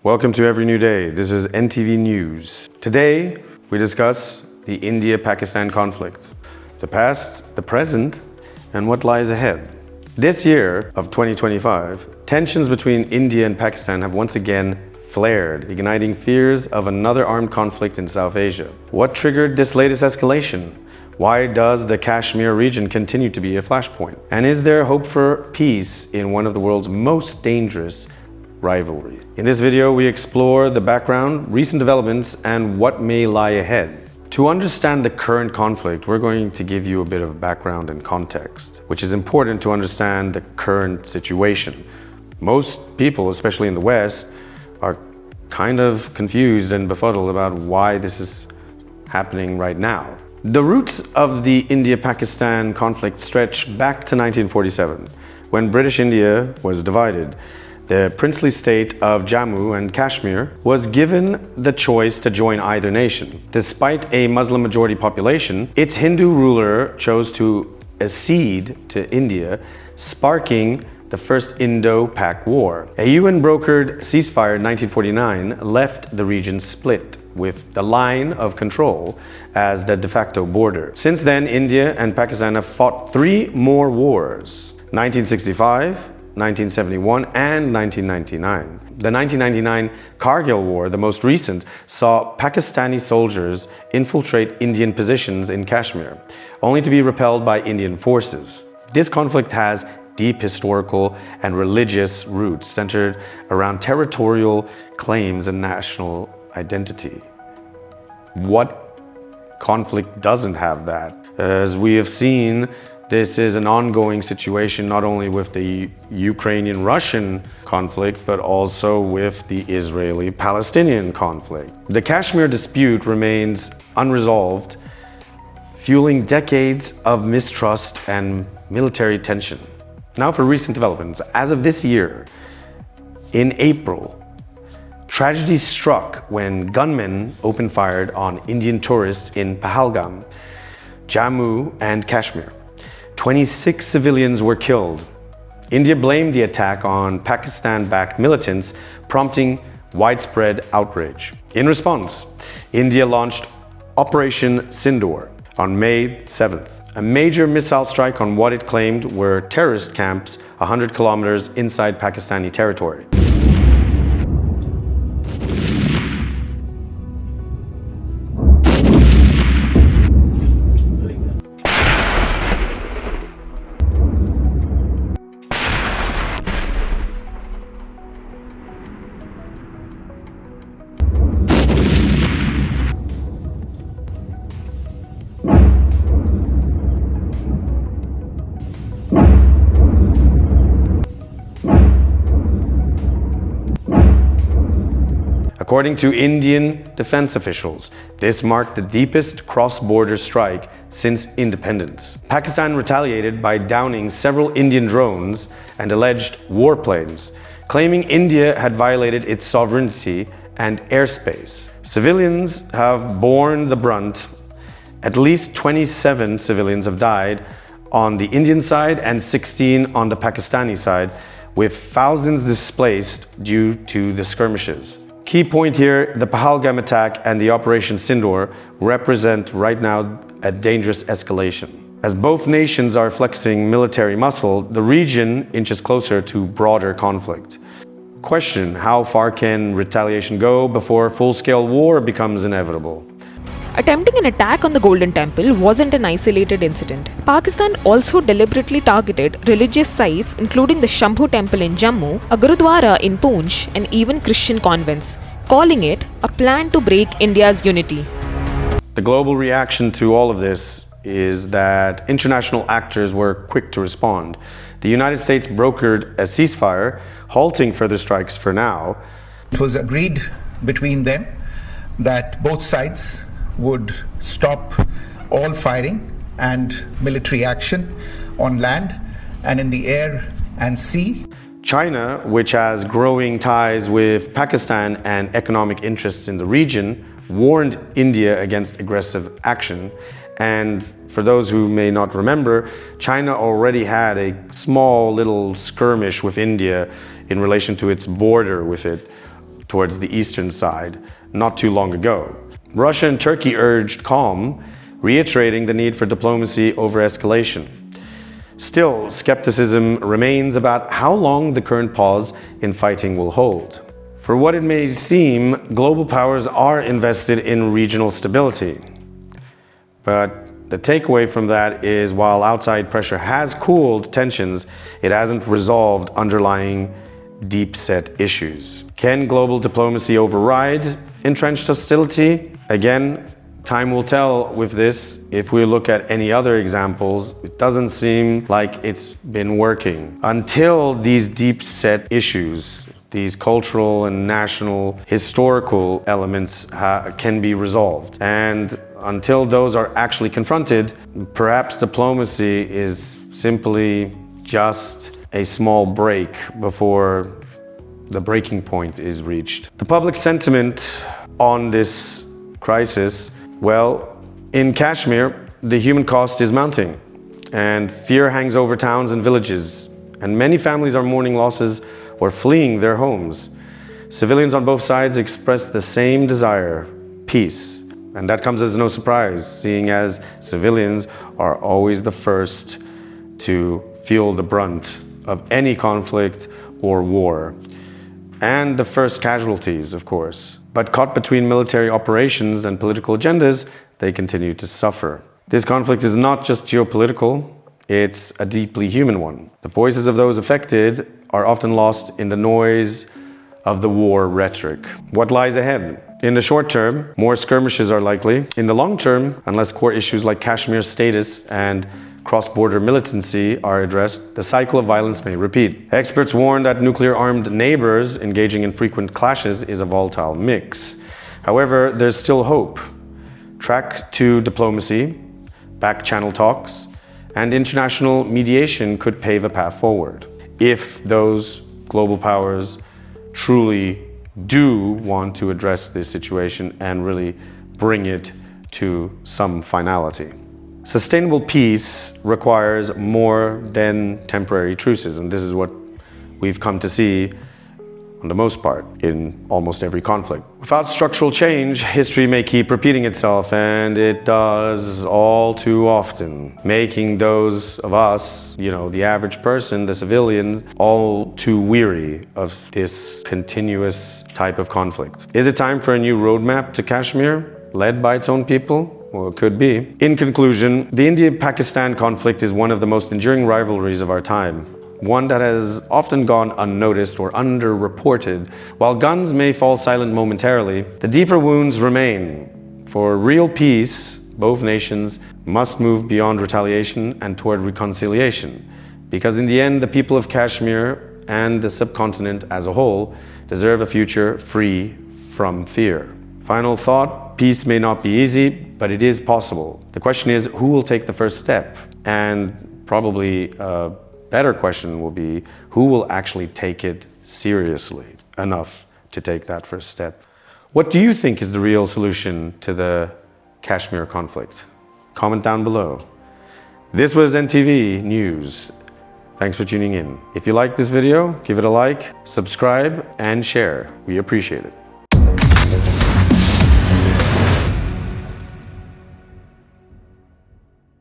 Welcome to Every New Day. This is NTV News. Today, we discuss the India-Pakistan conflict, the past, the present, and what lies ahead. This year of 2025, tensions between India and Pakistan have once again flared, igniting fears of another armed conflict in South Asia. What triggered this latest escalation? Why does the Kashmir region continue to be a flashpoint? And is there hope for peace in one of the world's most dangerous rivalries? In this video, we explore the background, recent developments, and what may lie ahead. To understand the current conflict, we're going to give you a bit of background and context, which is important to understand the current situation. Most people, especially in the West, are kind of confused and befuddled about why this is happening right now. The roots of the India-Pakistan conflict stretch back to 1947, when British India was divided. The princely state of Jammu and Kashmir was given the choice to join either nation. Despite a Muslim-majority population, its Hindu ruler chose to accede to India, sparking the First Indo-Pak War. A UN-brokered ceasefire in 1949 left the region split, with the line of control as the de facto border. Since then, India and Pakistan have fought 3 more wars: 1965, 1971, and 1999. The 1999 Kargil War, the most recent, saw Pakistani soldiers infiltrate Indian positions in Kashmir, only to be repelled by Indian forces. This conflict has deep historical and religious roots centered around territorial claims and national identity. What conflict doesn't have that? As we have seen, this is an ongoing situation not only with the Ukrainian-Russian conflict, but also with the Israeli-Palestinian conflict. The Kashmir dispute remains unresolved, fueling decades of mistrust and military tension. Now for recent developments. As of this year, in April, tragedy struck when gunmen opened fire on Indian tourists in Pahalgam, Jammu and Kashmir. 26 civilians were killed. India blamed the attack on Pakistan-backed militants, prompting widespread outrage. In response, India launched Operation Sindoor on May 7th, a major missile strike on what it claimed were terrorist camps 100 kilometers inside Pakistani territory. According to Indian defense officials, this marked the deepest cross-border strike since independence. Pakistan retaliated by downing several Indian drones and alleged warplanes, claiming India had violated its sovereignty and airspace. Civilians have borne the brunt. At least 27 civilians have died on the Indian side and 16 on the Pakistani side, with thousands displaced due to the skirmishes. Key point here, the Pahalgam attack and the Operation Sindoor represent right now a dangerous escalation. As both nations are flexing military muscle, the region inches closer to broader conflict. Question: how far can retaliation go before full-scale war becomes inevitable? Attempting an attack on the Golden Temple wasn't an isolated incident. Pakistan also deliberately targeted religious sites including the Shambhu Temple in Jammu, a Gurudwara in Poonch, and even Christian convents, calling it a plan to break India's unity. The global reaction to all of this is that international actors were quick to respond. The United States brokered a ceasefire, halting further strikes for now. It was agreed between them that both sides would stop all firing and military action on land and in the air and sea. China, which has growing ties with Pakistan and economic interests in the region, warned India against aggressive action. And for those who may not remember, China already had a small little skirmish with India in relation to its border with it towards the eastern side not too long ago. Russia and Turkey urged calm, reiterating the need for diplomacy over escalation. Still, skepticism remains about how long the current pause in fighting will hold. For what it may seem, global powers are invested in regional stability. But the takeaway from that is while outside pressure has cooled tensions, it hasn't resolved underlying deep-set issues. Can global diplomacy override entrenched hostility? Again, time will tell with this. If we look at any other examples, it doesn't seem like it's been working. Until these deep-set issues, these cultural and national historical elements can be resolved. And until those are actually confronted, perhaps diplomacy is simply just a small break before the breaking point is reached. The public sentiment on this crisis, well, in Kashmir, the human cost is mounting, and fear hangs over towns and villages, and many families are mourning losses or fleeing their homes. Civilians on both sides express the same desire, peace, and that comes as no surprise, seeing as civilians are always the first to feel the brunt of any conflict or war, and the first casualties, of course. But caught between military operations and political agendas, they continue to suffer. This conflict is not just geopolitical, it's a deeply human one. The voices of those affected are often lost in the noise of the war rhetoric. What lies ahead? In the short term, more skirmishes are likely. In the long term, unless core issues like Kashmir's status and cross-border militancy are addressed, the cycle of violence may repeat. Experts warn that nuclear-armed neighbors engaging in frequent clashes is a volatile mix. However, there's still hope. Track to diplomacy, back-channel talks, and international mediation could pave a path forward. If those global powers truly do want to address this situation and really bring it to some finality. Sustainable peace requires more than temporary truces, and this is what we've come to see on the most part in almost every conflict. Without structural change, history may keep repeating itself, and it does all too often, making those of us, the average person, the civilian, all too weary of this continuous type of conflict. Is it time for a new roadmap to Kashmir, led by its own people? Well, it could be. In conclusion, the India-Pakistan conflict is one of the most enduring rivalries of our time. One that has often gone unnoticed or underreported. While guns may fall silent momentarily, the deeper wounds remain. For real peace, both nations must move beyond retaliation and toward reconciliation. Because in the end, the people of Kashmir and the subcontinent as a whole deserve a future free from fear. Final thought, peace may not be easy, but it is possible. The question is, who will take the first step? And probably better question will be, who will actually take it seriously enough to take that first step? What do you think is the real solution to the Kashmir conflict? Comment down below. This was NTV News. Thanks for tuning in. If you like this video, give it a like, subscribe, and share. We appreciate it.